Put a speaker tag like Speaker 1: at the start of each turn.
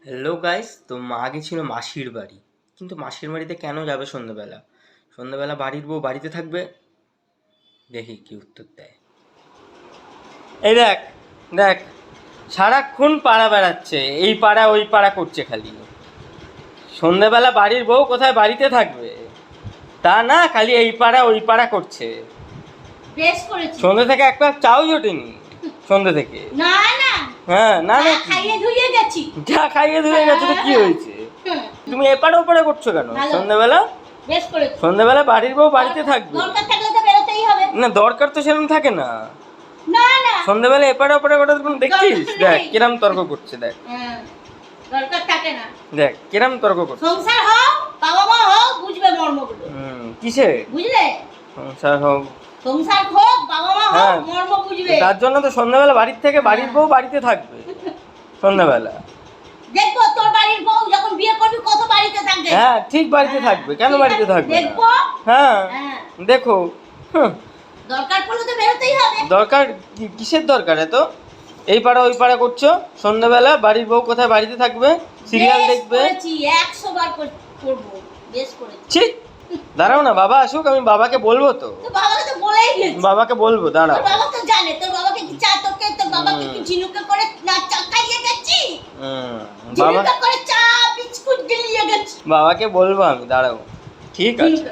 Speaker 1: Hello guys, তো মা গেছিল মাসির বাড়ি। কিন্তু মাসির বাড়িতে কেন যাবে সন্ধ্যেবেলা? সন্ধ্যেবেলা বাড়ির বউ বাড়িতে থাকবে। দেখি কি উত্তর দেয়। এই দেখ দেখ, সারাক্ষণ পাড়া বেড়াচ্ছে, এই পাড়া ওই পাড়া করছে খালি। সন্ধ্যেবেলা বাড়ির বউ কোথায় বাড়িতে থাকবে? তা না, খালি এই পাড়া ওই পাড়া করছে।
Speaker 2: বেশ করেছি।
Speaker 1: সন্ধ্যে থেকে এক কাপ চাও জোটেনি সন্ধ্যে থেকে।
Speaker 2: না না,
Speaker 1: হ্যাঁ না না,
Speaker 2: খাইয়ে ধুইয়ে গেছি।
Speaker 1: যা খাইয়ে ধুয়ে গেছে তো কি হয়েছে? তুমি এপারে ওপারে করছো কেন
Speaker 2: ভালো।
Speaker 1: সন্ধ্যেবেলা?
Speaker 2: বেশ করেছি।
Speaker 1: সন্ধ্যেবেলা বাড়ির বউ বাড়িতে থাকবে।
Speaker 2: দরকার থাকলে তো বেরোতেই হবে।
Speaker 1: না, দরকার তো সেরকম থাকে না।
Speaker 2: না না,
Speaker 1: সন্ধ্যেবেলা এপারে ওপারে কটা তুমি দেখছিস?
Speaker 2: দরকার
Speaker 1: দেখ
Speaker 2: নেই।
Speaker 1: কিরম তর্ক করছে, দেখ
Speaker 2: দরকার থাকে না।
Speaker 1: দেখ কিরম তর্ক করছে।
Speaker 2: সংসার হোক, বাবা মা হোক, বুঝবে মর্মগুলো।
Speaker 1: কিসে
Speaker 2: বুঝলে?
Speaker 1: সংসার হোক,
Speaker 2: সংসার হোক, বাবা মা
Speaker 1: হ্যাঁ।
Speaker 2: হোক, মর্ম বুঝবে।
Speaker 1: তার জন্য তো সন্ধ্যাবেলা বাড়ির থেকে বাড়ির বউ বাড়িতে থাকবে সন্ধ্যাবেলা।
Speaker 2: দেখবো তোর বাড়ির বউ যখন বিয়ে করবি কত বাড়িতে থাকবে।
Speaker 1: হ্যাঁ ঠিক বাড়িতে থাকবে, কেন বাড়িতে থাকবে না?
Speaker 2: দেখবো।
Speaker 1: হ্যাঁ
Speaker 2: হ্যাঁ,
Speaker 1: দেখো।
Speaker 2: দরকার পড়লে তো বেরোতেই হবে।
Speaker 1: দরকার কিসের দরকার এত? এই পাড়া ওই পাড়া করছো, সন্ধ্যাবেলা বাড়ির বউ কোথায় বাড়িতে থাকবে, সিরিয়াল
Speaker 2: বেশ
Speaker 1: দেখবে।
Speaker 2: করেছি, 100 বার করবো। বেশ করেছি।
Speaker 1: ঠিক, দাঁড়াও না, বাবা আসুক, আমি বাবাকে বলবো তো।
Speaker 2: তো বাবাকে তো বলেই গেছি।
Speaker 1: বাবাকে বলবো, দাঁড়াও।
Speaker 2: তোর বাবা তো জানে, তোর বাবাকে কি চা তোকে, তোর বাবাকে কি ঝিনুকে করে না চা খাইয়ে গেছি।
Speaker 1: বাবা,
Speaker 2: ঝিনুকে করে চা বিস্কুট দিলিয়ে গেছি।
Speaker 1: বাবাকে বলবো আমি, দাঁড়াও। ঠিক আছে।